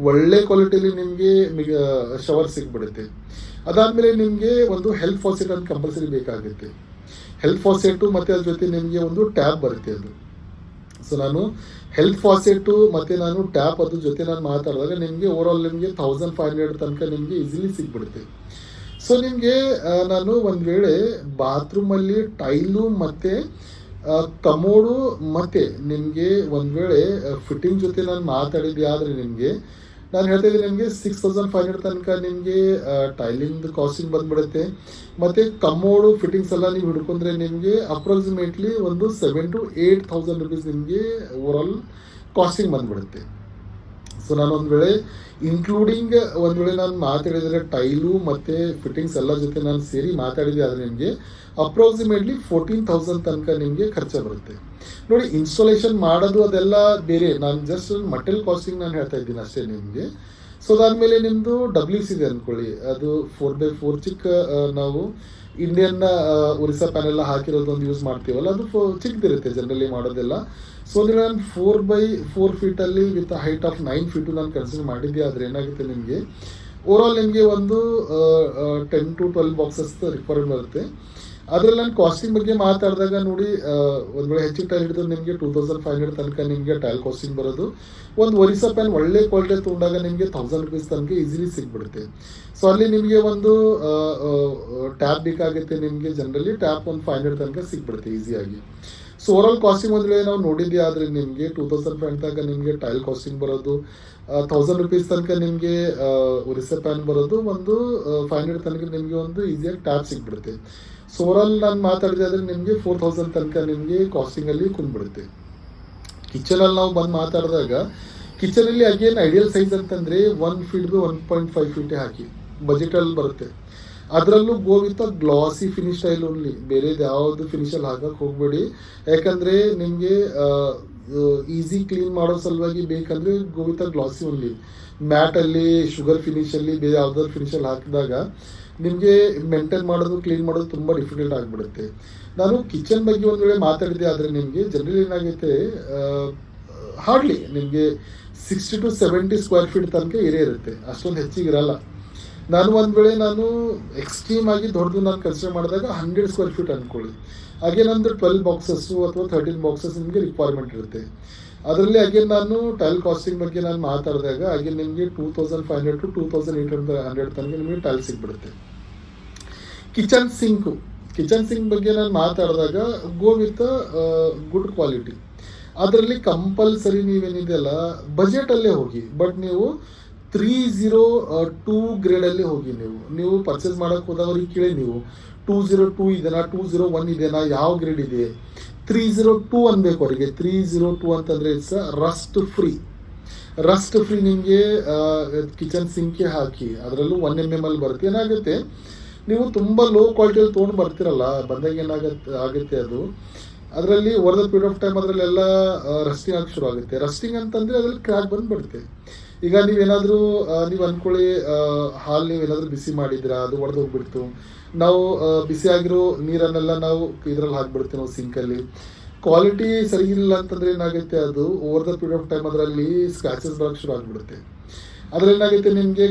ಒಳ್ಳೆ ಕ್ವಾಲಿಟಿಲಿ ನಿಮಗೆ ಶವರ್ ಸಿಕ್ಬಿಡುತ್ತೆ. ಅದಾದಮೇಲೆ ನಿಮಗೆ ಒಂದು ಹೆಲ್ತ್ ಫಾಸೆಟ್ ಅಂತ ಕಂಪಲ್ಸರಿ ಬೇಕಾಗುತ್ತೆ. ಹೆಲ್ತ್ ಫಾಸೆಟ್ಟು ಮತ್ತು ಅದ್ರ ಜೊತೆ ನಿಮಗೆ ಒಂದು ಟ್ಯಾಪ್ ಬರುತ್ತೆ ಅದು. ಸೊ ನಾನು ಹೆಲ್ತ್ ಫಾಸೆಟ್ಟು ಮತ್ತು ನಾನು ಟ್ಯಾಪ್ ಅದ್ರ ಜೊತೆ ನಾನು ಮಾತಾಡಿದಾಗ ನಿಮಗೆ ಓವರಾಲ್ ನಿಮಗೆ 1500 ತನಕ ನಿಮಗೆ ಈಸಿಲಿ ಸಿಗ್ಬಿಡುತ್ತೆ. ಸೊ ನಿಮಗೆ ನಾನು ಒಂದು ವೇಳೆ ಬಾತ್ರೂಮಲ್ಲಿ ಟೈಲು ಮತ್ತು ಕಮೋಡು ಮತ್ತು ನಿಮಗೆ ಒಂದು ವೇಳೆ ಫಿಟ್ಟಿಂಗ್ ಜೊತೆ ನಾನು ಮಾತಾಡಿದ್ದೆ ಆದರೆ ನಿಮಗೆ ನಾನು ಹೇಳ್ತಾ ಇದ್ದೀನಿ ನಿಮಗೆ 6500 ತನಕ ನಿಮಗೆ ಟೈಲಿಂಗ್ ಕಾಸ್ಟಿಂಗ್ ಬಂದುಬಿಡುತ್ತೆ. ಮತ್ತು ಕಮ್ಮೋಡು ಫಿಟ್ಟಿಂಗ್ಸ್ ಎಲ್ಲ ನೀವು ಹಿಡ್ಕೊಂಡ್ರೆ ನಿಮಗೆ ಅಪ್ರಾಕ್ಸಿಮೇಟ್ಲಿ ಒಂದು 7,000 to 8,000 ರುಪೀಸ್ ನಿಮಗೆ ಓವರಾಲ್ ಕಾಸ್ಟಿಂಗ್ ಬಂದುಬಿಡುತ್ತೆ. ಸೊ ನಾನು ಒಂದು ವೇಳೆ ಇನ್ಕ್ಲೂಡಿಂಗ್ ಒಂದು ವೇಳೆ ನಾನು ಮಾತಾಡಿದರೆ ಟೈಲು ಮತ್ತು ಫಿಟ್ಟಿಂಗ್ಸ್ ಎಲ್ಲ ಜೊತೆ ನಾನು ಸೇರಿ ಮಾತಾಡಿದೆ ಆದರೆ ನಿಮಗೆ ಅಪ್ರಾಕ್ಸಿಮೇಟ್ಲಿ 14,000 ತನಕ ನಿಮಗೆ ಖರ್ಚು ಬರುತ್ತೆ. ನೋಡಿ, ಇನ್ಸ್ಟಾಲೇಷನ್ ಮಾಡೋದು ಅದೆಲ್ಲ ಬೇರೆ, ನಾನು ಜಸ್ಟ್ ಮಟೀರಿಯಲ್ ಕಾಸ್ಟಿಂಗ್ ನಾನು ಹೇಳ್ತಾ ಇದ್ದೀನಿ ಅಷ್ಟೇ ನಿಮಗೆ. ಸೊ ಅದಾದಮೇಲೆ ನಿಮ್ಮದು WC ಇದೆ ಅಂದ್ಕೊಳ್ಳಿ, ಅದು 4x4 ಚಿಕ್ಕ ನಾವು ಇಂಡಿಯನ್ ಒರಿಸ್ಸಾ ಪ್ಯಾನೆಲ್ಲ ಹಾಕಿರೋದೊಂದು ಯೂಸ್ ಮಾಡ್ತೀವಲ್ಲ, ಅದು ಚಿಕ್ಕದಿರುತ್ತೆ ಜನರಲಿ ಮಾಡೋದೆಲ್ಲ. ಸೊ ಅಂದರೆ ನಾನು 4x4 ಫೀಟಲ್ಲಿ ವಿತ್ ಹೈಟ್ ಆಫ್ 9 ಫೀಟು ನಾನು ಕನ್ಸಿಡರ್ ಮಾಡಿದ್ದೆ. ಆದರೆ ಏನಾಗುತ್ತೆ ನಿಮಗೆ ಓವರಾಲ್ ನಿಮಗೆ ಒಂದು 10 to 12 ಬಾಕ್ಸಸ್ ರಿಕ್ವೈರ್ಮೆಂಟ್ ಬರುತ್ತೆ. ಅದರಲ್ಲಿ ನಾನು ಕಾಸ್ಟಿಂಗ್ ಬಗ್ಗೆ ಮಾತಾಡಿದಾಗ ನೋಡಿ, ಒಂದು ವೇಳೆ ಹೆಚ್ಚಿಗೆ ಟೈಲ್ ಹಿಡಿದ್ರೆ ನಿಮಗೆ 2500 ತನಕ ನಿಮಗೆ ಟೈಲ್ ಕಾಸ್ಟಿಂಗ್ ಬರೋದು. ಒಂದು ಒರಿಸ್ಸಾ ಪ್ಯಾನ್ ಒಳ್ಳೆ ಕ್ವಾಲಿಟಿ ತೊಗೊಂಡಾಗ ನಿಮಗೆ 1000 ರುಪೀಸ್ ತನಕ ಈಸಿಲಿ ಸಿಗ್ಬಿಡುತ್ತೆ. ಸೊ ಅಲ್ಲಿ ನಿಮಗೆ ಒಂದು ಟ್ಯಾಪ್ ಬೇಕಾಗುತ್ತೆ, ನಿಮಗೆ ಜನರಲಿ ಟ್ಯಾಪ್ ಒಂದು 500 ತನಕ ಸಿಗ್ಬಿಡುತ್ತೆ ಈಸಿಯಾಗಿ. ಸೊ ಓವರಾಲ್ ಕಾಸ್ಟಿಂಗ್ ಒಂದು ವೇಳೆ ನಾವು ನೋಡಿದ್ದೆ ಆದರೆ ನಿಮಗೆ 2500 ತನಕ ನಿಮಗೆ ಟೈಲ್ ಕಾಸ್ಟಿಂಗ್ ಬರೋದು, 1000 ರುಪೀಸ್ ತನಕ ನಿಮಗೆ ಒರಿಸ್ಸಾ ಪ್ಯಾನ್ ಬರೋದು, ಒಂದು 500 ತನಕ ನಿಮಗೆ ಒಂದು ಈಸಿಯಾಗಿ ಟ್ಯಾಪ್ ಸಿಗ್ಬಿಡುತ್ತೆ. ಸೊ ಓವರಾಲ್ ನಾನು ಮಾತಾಡಿದೆ ಆದರೆ ನಿಮಗೆ 4000 ತನಕ ನಿಮಗೆ ಕಾಸ್ಟಿಂಗಲ್ಲಿ ಕುಂದ್ಬಿಡುತ್ತೆ. ಕಿಚನಲ್ಲಿ ನಾವು ಬಂದು ಮಾತಾಡಿದಾಗ ಕಿಚನಲ್ಲಿ ಅಗೇನ್ ಐಡಿಯಲ್ ಸೈಜ್ ಅಂತಂದರೆ 1 ಫೀಟ್ಗೆ 1.5 ಫೀಟೇ ಹಾಕಿ ಬಜೆಟಲ್ಲಿ ಬರುತ್ತೆ. ಅದರಲ್ಲೂ ಗೋ with glossy finish style only, ಬೇರೆದು ಯಾವುದು ಫಿನಿಷಲ್ಲಿ ಹಾಕಕ್ಕೆ ಹೋಗಬೇಡಿ. ಯಾಕಂದರೆ ನಿಮಗೆ ಈಸಿ ಕ್ಲೀನ್ ಮಾಡೋ ಸಲುವಾಗಿ ಬೇಕಂದರೆ ಗೋ ವಿತ್ ಗ್ಲಾಸಿ ಓನ್ಲಿ. ಮ್ಯಾಟಲ್ಲಿ ಶುಗರ್ ಫಿನಿಷಲ್ಲಿ ಬೇರೆ ಯಾವ್ದಾದ್ರು ಫಿನಿಷಲ್ಲಿ ಹಾಕಿದಾಗ ನಿಮಗೆ ಮೇಂಟೈನ್ ಮಾಡೋದು ಕ್ಲೀನ್ ಮಾಡೋದು ತುಂಬ ಡಿಫಿಕಲ್ಟ್ ಆಗಿಬಿಡುತ್ತೆ. ನಾನು ಕಿಚನ್ ಬಗ್ಗೆ ಒಂದು ವೇಳೆ ಮಾತಾಡಿದೆ ಆದರೆ ನಿಮಗೆ ಜನರಲಿ ಏನಾಗುತ್ತೆ, ಹಾರ್ಡ್ಲಿ ನಿಮಗೆ 60 to 70 ಸ್ಕ್ವೇರ್ ಫೀಟ್ ತನಕ ಏರಿಯಾ ಇರುತ್ತೆ, ಅಷ್ಟೊಂದು ಹೆಚ್ಚಿಗಿರಲ್ಲ. ನಾನು ಒಂದು ವೇಳೆ ನಾನು ಎಕ್ಸ್ಟ್ರೀಮ್ ಆಗಿ ದೊಡ್ಡದು ನಾನು ಕನ್ಸಿಡರ್ ಮಾಡಿದಾಗ 100 ಸ್ಕ್ವೇರ್ ಫೀಟ್ ಅಂದ್ಕೊಳ್ಳಿ. ಹಾಗೆ ನಂದು 12 ಬಾಕ್ಸಸ್ಸು ಅಥವಾ 13 ಬಾಕ್ಸಸ್ ನಿಮಗೆ ರಿಕ್ವೈರ್ಮೆಂಟ್ ಇರುತ್ತೆ. ಅದರಲ್ಲಿ ಅಗೇನ್ ನಾನು ಟೈಲ್ ಕಾಸ್ಟಿಂಗ್ ಬಗ್ಗೆ ನಾನು ಮಾತಾಡಿದಾಗ ಅಗೇನ್ ನಿಮಗೆ 2500 to 2800 ತನಕ ನಿಮಗೆ ಟೈಲ್ ಸಿಗ್ಬಿಡುತ್ತೆ. ಕಿಚನ್ ಸಿಂಕ್ ಬಗ್ಗೆ ನಾನು ಮಾತಾಡಿದಾಗ ಗೋ ವಿತ್ ಗುಡ್ ಕ್ವಾಲಿಟಿ. ಅದರಲ್ಲಿ ಕಂಪಲ್ಸರಿ ನೀವೇನಿದೆಯಲ್ಲ ಬಜೆಟಲ್ಲೇ ಹೋಗಿ, ಬಟ್ ನೀವು 302 ಗ್ರೇಡಲ್ಲಿ ಹೋಗಿ. ನೀವು ಪರ್ಚೇಸ್ ಮಾಡೋಕ್ಕೆ ಹೋದವ್ರಿಗೆ ಕೇಳಿ, ನೀವು 202 ಇದೆನಾ 201 ಇದೆನಾ ಯಾವ ಗ್ರೇಡ್ ಇದೆ, 302 ಅನ್ಬೇಕು ಅವರಿಗೆ. 302 ಅಂತಂದರೆ ಇಟ್ಸ್ ರಸ್ಟ್ ಫ್ರೀ ನಿಮಗೆ ಕಿಚನ್ ಸಿಂಕ್ಗೆ ಹಾಕಿ. ಅದರಲ್ಲೂ 1 mm ಬರುತ್ತೆ. ಏನಾಗುತ್ತೆ, ನೀವು ತುಂಬ ಲೋ ಕ್ವಾಲಿಟಿಯಲ್ಲಿ ತೊಗೊಂಡು ಬರ್ತಿರಲ್ಲ, ಬಂದಾಗ ಆಗುತ್ತೆ ಅದು ಅದರಲ್ಲಿ over the period of time ಅದರಲ್ಲೆಲ್ಲ ರಸ್ಟಿಂಗ್ ಆಗಿ ಶುರು ಆಗುತ್ತೆ. ರಸ್ಟಿಂಗ್ ಅಂತಂದರೆ ಅದರಲ್ಲಿ ಕ್ರ್ಯಾಕ್ ಬಂದುಬಿಡುತ್ತೆ. ಈಗ ನೀವೇನಾದರೂ ನೀವು ಅಂದ್ಕೊಳ್ಳಿ, ಹಾಲು ನೀವೇನಾದರೂ ಬಿಸಿ ಮಾಡಿದ್ರೆ ಅದು ಒಡೆದು ಹೋಗ್ಬಿಡ್ತು, ನಾವು ಬಿಸಿಯಾಗಿರೋ ನೀರನ್ನೆಲ್ಲ ನಾವು ಇದರಲ್ಲಿ ಹಾಕಿಬಿಡ್ತೀವಿ ನಾವು ಸಿಂಕಲ್ಲಿ. ಕ್ವಾಲಿಟಿ ಸರಿ ಇಲ್ಲ ಅಂತಂದರೆ ಏನಾಗುತ್ತೆ, ಅದು over the period of time ಅದರಲ್ಲಿ ಸ್ಕ್ರ್ಯಾಚಸ್ ಬರೋಕ್ಕೆ ಶುರು ಆಗಿಬಿಡುತ್ತೆ. ಅದರಲ್ಲಿ ಏನಾಗುತ್ತೆ, ನಿಮಗೆ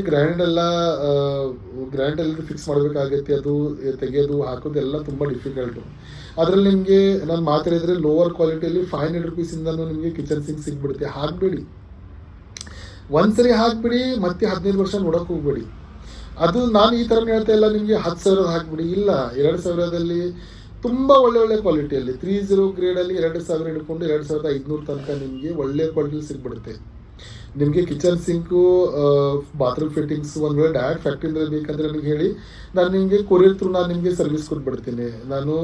ಗ್ರ್ಯಾಂಡಲ್ಲಿ ಫಿಕ್ಸ್ ಮಾಡಬೇಕಾಗುತ್ತೆ, ಅದು ತೆಗೆಯೋದು ಹಾಕೋದೆಲ್ಲ ತುಂಬ ಡಿಫಿಕಲ್ಟು. ಅದರಲ್ಲಿ ನಿಮಗೆ ನಾನು ಮಾತಾಡಿದರೆ ಲೋವರ್ ಕ್ವಾಲಿಟಿಯಲ್ಲಿ 500 ರುಪೀಸಿಂದನೂ ನಿಮಗೆ ಕಿಚನ್ ಸಿಂಕ್ ಸಿಗ್ಬಿಡುತ್ತೆ. ಹಾಕಬೇಡಿ, ಒಂದ್ಸರಿ ಹಾಕಿಬಿಡಿ, ಮತ್ತೆ 15 ವರ್ಷ ನೋಡೋಕೆ ಹೋಗ್ಬೇಡಿ. ಅದು ನಾನು ಈ ಥರ ಹೇಳ್ತಾ ಇಲ್ಲ ನಿಮಗೆ 10,000 ಹಾಕಿಬಿಡಿ, ಇಲ್ಲ 2,000ದಲ್ಲಿ ತುಂಬ ಒಳ್ಳೆ ಕ್ವಾಲಿಟಿಯಲ್ಲಿ 30 ಗ್ರೇಡಲ್ಲಿ 2,000 ಹಿಡ್ಕೊಂಡು 2,500 ತನಕ ನಿಮಗೆ ಒಳ್ಳೆ ಕ್ವಾಲಿಟಿಲಿ ಸಿಗ್ಬಿಡುತ್ತೆ. ನಿಮಗೆ ಕಿಚನ್ ಸಿಂಕು, ಬಾತ್ರೂಮ್ ಫಿಟ್ಟಿಂಗ್ಸ್ ಒಂದು ವೇಳೆ ಡೈರೆಕ್ಟ್ ಫ್ಯಾಕ್ಟ್ರಿಯಿಂದ ಬೇಕಂದ್ರೆ ನನಗೆ ಹೇಳಿ, ನಾನು ನಿಮಗೆ ಕೊರಿಯರ್ ಥ್ರೂ ನಾನು ನಿಮಗೆ ಸರ್ವಿಸ್ ಕೊಟ್ಬಿಡ್ತೀನಿ. ನಾನು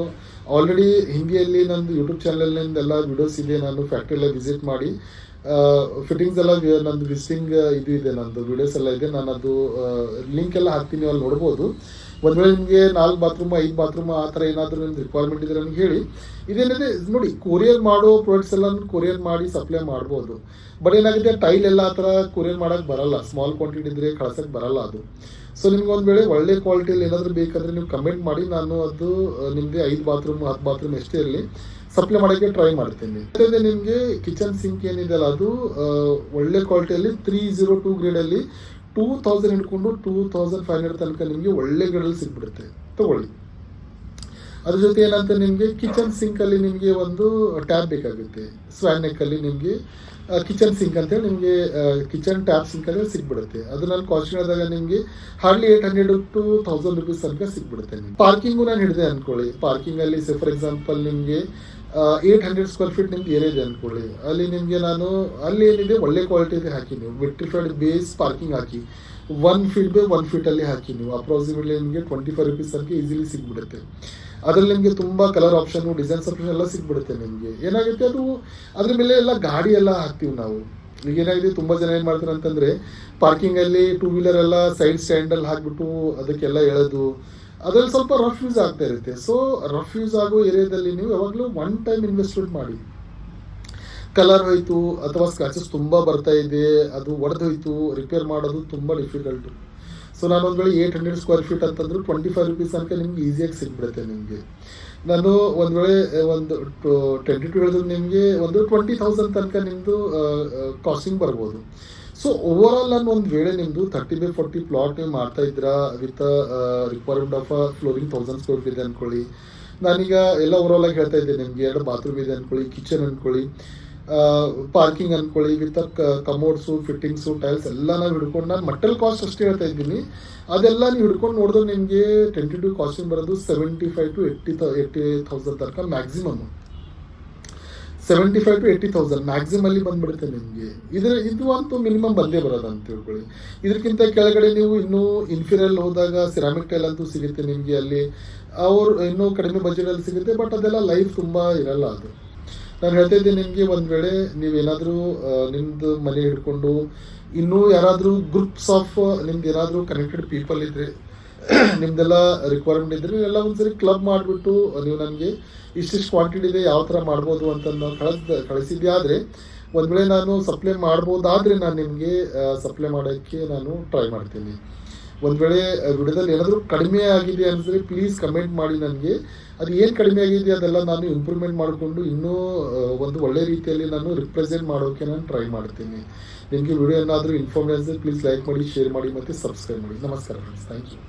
ಆಲ್ರೆಡಿ ಹಿಂದಿಯಲ್ಲಿ ನಂದು ಯೂಟ್ಯೂಬ್ ಚಾನಲ್ನಿಂದ ಎಲ್ಲ ವೀಡಿಯೋಸ್ ಇದೆ, ನಾನು ಫ್ಯಾಕ್ಟ್ರಿ ಎಲ್ಲ ವಿಸಿಟ್ ಮಾಡಿ ಫಿಟ್ಟಿಂಗ್ಸ್ ಎಲ್ಲ ನಂದು ವಿಸಿಟಿಂಗ್ ಇದು ಇದೆ, ನಂದು ವೀಡಿಯೋಸ್ ಎಲ್ಲ ಇದೆ. ನಾನು ಅದು ಲಿಂಕ್ ಎಲ್ಲ ಹಾಕ್ತೀನಿ, ಅಲ್ಲಿ ನೋಡ್ಬೋದು. ಒಂದು ವೇಳೆ ನಿಮಗೆ 4 ಬಾತ್ರೂಮ್ 5 ಬಾತ್ರೂಮ್ ಆ ಥರ ಏನಾದರೂ ನಿಮ್ಗೆ ರಿಕ್ವೈರ್ಮೆಂಟ್ ಇದ್ರೆ ನನಗೆ ಹೇಳಿ. ಇದೇನಿದೆ ನೋಡಿ, ಕೊರಿಯರ್ ಮಾಡೋ ಪ್ರಾಡಕ್ಟ್ಸ್ ಎಲ್ಲ ಕೊರಿಯರ್ ಮಾಡಿ ಸಪ್ಲೈ ಮಾಡ್ಬೋದು. ಬಟ್ ಏನಾಗಿದೆ, ಟೈಲ್ ಎಲ್ಲ ಆ ಥರ ಕೊರಿಯರ್ ಮಾಡೋಕ್ಕೆ ಬರಲ್ಲ, ಸ್ಮಾಲ್ ಕ್ವಾಂಟಿಟಿ ಇದ್ದರೆ ಕಳ್ಸೋಕ್ಕೆ ಬರಲ್ಲ ಅದು. ಸೊ ನಿಮ್ಗೆ ಒಂದು ವೇಳೆ ಒಳ್ಳೆ ಕ್ವಾಲಿಟಿಯಲ್ಲಿ ಏನಾದರೂ ಬೇಕಂದರೆ ನೀವು ಕಮೆಂಟ್ ಮಾಡಿ, ನಾನು ಅದು ನಿಮಗೆ 5 ಬಾತ್ರೂಮ್ 10 ಬಾತ್ರೂಮ್ ಎಷ್ಟೇ ಇರಲಿ ಸಪ್ಲೈ ಮಾಡೋಕ್ಕೆ ಟ್ರೈ ಮಾಡ್ತೀನಿ. ಅದೇ ನಿಮಗೆ ಕಿಚನ್ ಸಿಂಕ್ ಏನಿದೆ ಅಲ್ಲ, ಅದು ಒಳ್ಳೆ ಕ್ವಾಲಿಟಿಯಲ್ಲಿ 302 ಗ್ರೇಡಲ್ಲಿ 2000 ಹಿಡ್ಕೊಂಡು 2500 ತನಕ ನಿಮಗೆ ಒಳ್ಳೆ ಗ್ರೇಡಲ್ಲಿ ಸಿಗ್ಬಿಡುತ್ತೆ, ತಗೊಳ್ಳಿ. ಅದ್ರ ಜೊತೆ ಏನಂತ, ನಿಮಗೆ ಕಿಚನ್ ಸಿಂಕಲ್ಲಿ ನಿಮಗೆ ಒಂದು ಟ್ಯಾಪ್ ಬೇಕಾಗುತ್ತೆ. ಸ್ವ್ಯಾನ್ ನೆಕ್ಕಲ್ಲಿ ನಿಮಗೆ ಕಿಚನ್ ಸಿಂಕ್ ಅಂತೇಳಿ ನಿಮಗೆ ಕಿಚನ್ ಟ್ಯಾಪ್ ಸಿಂಕಲ್ಲಿ ಸಿಗ್ಬಿಡುತ್ತೆ. ಅದು ನಾನು ಕಾಸ್ಟ್ ಹೇಳಿದಾಗ ನಿಮಗೆ ಹಾರ್ಡ್ಲಿ 800 to 1000 ರುಪೀಸ್ ತನಕ ಸಿಗ್ಬಿಡುತ್ತೆ. ನಿಮ್ಗೆ ಪಾರ್ಕಿಂಗು ನಾನು ಹಿಡಿದೆ ಅಂದ್ಕೊಳ್ಳಿ, ಪಾರ್ಕಿಂಗಲ್ಲಿ ಫಾರ್ ಎಕ್ಸಾಂಪಲ್ ನಿಮಗೆ 800 ಸ್ಕ್ವೇರ್ ಫೀಟ್ ನಿಮ್ಗೆ ಏರಿಯಾ ಇದೆ ಅಂದ್ಕೊಳ್ಳಿ. ಅಲ್ಲಿ ನಿಮಗೆ ನಾನು ಅಲ್ಲಿ ಏನಿದೆ ಒಳ್ಳೆ ಕ್ವಾಲಿಟಿದೆ ಹಾಕಿ, ನೀವು vitrified base parking hockey 1 feet by 1 ಫೀಟಲ್ಲಿ ಹಾಕಿ, ನೀವು ಅಪ್ರಾಕ್ಸಿಮೇಟ್ಲಿ ನಿಮಗೆ 25 ರುಪೀಸ್ ತನಕ ಈಸಿಲಿ ಸಿಗ್ಬಿಡುತ್ತೆ. ಅದರಲ್ಲಿ ನಿಮಗೆ ತುಂಬ ಕಲರ್ ಆಪ್ಷನು, ಡಿಸೈನ್ಸ್ ಆಪ್ಷನ್ ಎಲ್ಲ ಸಿಗ್ಬಿಡುತ್ತೆ. ನಿಮಗೆ ಏನಾಗುತ್ತೆ, ಅದು ಅದ್ರ ಮೇಲೆ ಎಲ್ಲ ಗಾಡಿ ಎಲ್ಲ ಹಾಕ್ತೀವಿ ನಾವು. ಈಗ ಏನಾಗಿದೆ, ತುಂಬ ಜನ ಏನು ಮಾಡ್ತಾರೆ ಅಂತಂದರೆ, ಪಾರ್ಕಿಂಗಲ್ಲಿ 2 ವೀಲರ್ ಎಲ್ಲ ಸೈಡ್ ಸ್ಟ್ಯಾಂಡಲ್ಲಿ ಹಾಕ್ಬಿಟ್ಟು ಅದಕ್ಕೆಲ್ಲ ಎಳೆದು ಅದರಲ್ಲಿ ಸ್ವಲ್ಪ ರಫ್ ಯೂಸ್ ಆಗ್ತಾ ಇರುತ್ತೆ. ಸೊ ರಫ್ ಯೂಸ್ ಆಗೋ ಏರಿಯಾದಲ್ಲಿ ನೀವು ಯಾವಾಗಲೂ 1 ಟೈಮ್ ಇನ್ವೆಸ್ಟ್ಮೆಂಟ್ ಮಾಡಿ. ಕಲರ್ ಹೋಯ್ತು ಅಥವಾ ಸ್ಕ್ರಾಚಸ್ ತುಂಬ ಬರ್ತಾ ಇದೆ, ಅದು ಒಡೆದೋಯ್ತು, ರಿಪೇರ್ ಮಾಡೋದು ತುಂಬ ಡಿಫಿಕಲ್ಟು. ಸೊ ನಾನು ಒಂದು ವೇಳೆ 800 ಸ್ಕ್ವೇರ್ ಫೀಟ್ ಅಂತಂದ್ರೆ 25 ರುಪೀಸ್ ತನಕ ನಿಮ್ಗೆ ಈಸಿಯಾಗಿ ಸಿಗ್ಬಿಡುತ್ತೆ. ನಿಮಗೆ ನಾನು ಒಂದು ವೇಳೆ ಒಂದು 22 ಹೇಳಿದ್ರೆ ನಿಮಗೆ ಒಂದು 20,000 ತನಕ ನಿಮ್ಮದು ಕಾಸ್ಟಿಂಗ್ ಬರ್ಬೋದು. ಸೊ ಓವರಾಲ್ ನಾನು ಒಂದು ವೇಳೆ ನಿಮ್ಮದು 30 by 40 ಪ್ಲಾಟ್ ನೀವು ಮಾಡ್ತಾ ಇದ್ದೀರಾ with requirement of flooring 1000 square feet ಇದೆ ಅಂದ್ಕೊಳ್ಳಿ. ನಾನೀಗ ಎಲ್ಲ ಓವರಾಲ್ ಆಗಿ ಹೇಳ್ತಾ ಇದ್ದೇನೆ, ನಿಮಗೆ 2 ಬಾತ್ರೂಮ್ ಇದೆ ಅಂದ್ಕೊಳ್ಳಿ, ಕಿಚನ್ ಅಂದ್ಕೊಳ್ಳಿ, ಪಾರ್ಕಿಂಗ್ ಅಂದ್ಕೊಳ್ಳಿ, ವಿತ್ ಕಮೋಡ್ಸು, ಫಿಟ್ಟಿಂಗ್ಸು, ಟೈಲ್ಸ್ ಎಲ್ಲ ನಾವು ಹಿಡ್ಕೊಂಡು, ನಾನು ಮಟಲ್ ಕಾಸ್ಟ್ ಅಷ್ಟೇ ಹೇಳ್ತಾ ಇದ್ದೀನಿ. ಅದೆಲ್ಲ ನೀವು ಹಿಡ್ಕೊಂಡು ನೋಡಿದ್ರೆ ನಿಮಗೆ ಟೆಂಟೇಟಿವ್ ಕಾಸ್ಟಿಂಗ್ ಬರೋದು 75 to 80,000 ತನಕ ಮ್ಯಾಕ್ಸಿಮಮ್. 75 to 80,000 ಮ್ಯಾಕ್ಸಿಮಲ್ಲಿ ಬಂದುಬಿಡುತ್ತೆ ನಿಮಗೆ. ಇದು ಅಂತೂ ಮಿನಿಮಮ್ ಬಂದೇ ಬರೋದು ಅಂತ ತಿಳ್ಕೊಳ್ಳಿ. ಇದಕ್ಕಿಂತ ಕೆಳಗಡೆ ನೀವು ಇನ್ನೂ ಇನ್ಫೀರಿಯರ್ ಹೋದಾಗ ಸಿರಾಮಿಕ್ ಟೈಲ್ ಅಂತೂ ಸಿಗುತ್ತೆ ನಿಮಗೆ, ಅಲ್ಲಿ ಅವರು ಇನ್ನೂ ಕಡಿಮೆ ಬಜೆಟಲ್ಲಿ ಸಿಗುತ್ತೆ. ಬಟ್ ಅದೆಲ್ಲ ಲೈಫ್ ತುಂಬ ಇರಲ್ಲ. ಅದು ನಾನು ಹೇಳ್ತಾ ಇದ್ದೀನಿ, ನಿಮಗೆ ಒಂದು ವೇಳೆ ನೀವೇನಾದರೂ ನಿಮ್ಮದು ಮನೆ ಹಿಡ್ಕೊಂಡು ಇನ್ನೂ ಯಾರಾದರೂ ಗ್ರೂಪ್ಸ್ ಆಫ್ ನಿಮ್ದು ಏನಾದರೂ ಕನೆಕ್ಟೆಡ್ ಪೀಪಲ್ ಇದ್ದರೆ, ನಿಮ್ಮದೆಲ್ಲ ರಿಕ್ವೈರ್ಮೆಂಟ್ ಇದ್ದರೆ ಎಲ್ಲ ಒಂದ್ಸರಿ ಕ್ಲಬ್ ಮಾಡಿಬಿಟ್ಟು ನೀವು ನನಗೆ ಇಷ್ಟಿಷ್ಟು ಕ್ವಾಂಟಿಟಿ ಇದೆ, ಯಾವ ಥರ ಮಾಡ್ಬೋದು ಅಂತ ನಾವು ಕಳಿಸಿದ್ದೆ ಆದರೆ, ಒಂದು ವೇಳೆ ನಾನು ಸಪ್ಲೈ ಮಾಡ್ಬೋದಾದರೆ ನಾನು ನಿಮಗೆ ಸಪ್ಲೈ ಮಾಡೋಕ್ಕೆ ನಾನು ಟ್ರೈ ಮಾಡ್ತೀನಿ. ಒಂದು ವೇಳೆ ವಿಡಿಯೋದಲ್ಲಿ ಏನಾದರೂ ಕಡಿಮೆ ಆಗಿದೆ ಅನಿಸಿದ್ರೆ ಪ್ಲೀಸ್ ಕಮೆಂಟ್ ಮಾಡಿ ನನಗೆ. ಅದು ಏನು ಕಡಿಮೆ ಆಗಿದೆ ಅದೆಲ್ಲ ನಾನು ಇಂಪ್ರೂವ್ಮೆಂಟ್ ಮಾಡಿಕೊಂಡು ಇನ್ನೂ ಒಂದು ಒಳ್ಳೆ ರೀತಿಯಲ್ಲಿ ನಾನು ರಿಪ್ರೆಸೆಂಟ್ ಮಾಡೋಕ್ಕೆ ನಾನು ಟ್ರೈ ಮಾಡ್ತೀನಿ. ನಿಮಗೆ ವಿಡಿಯೋ ಏನಾದರೂ ಇನ್ಫಾರ್ಮೇಷನ್ ಪ್ಲೀಸ್ ಲೈಕ್ ಮಾಡಿ, ಶೇರ್ ಮಾಡಿ ಮತ್ತು ಸಬ್ಸ್ಕ್ರೈಬ್ ಮಾಡಿ. ನಮಸ್ಕಾರ ಫ್ರೆಂಡ್ಸ್, ಥ್ಯಾಂಕ್ ಯು.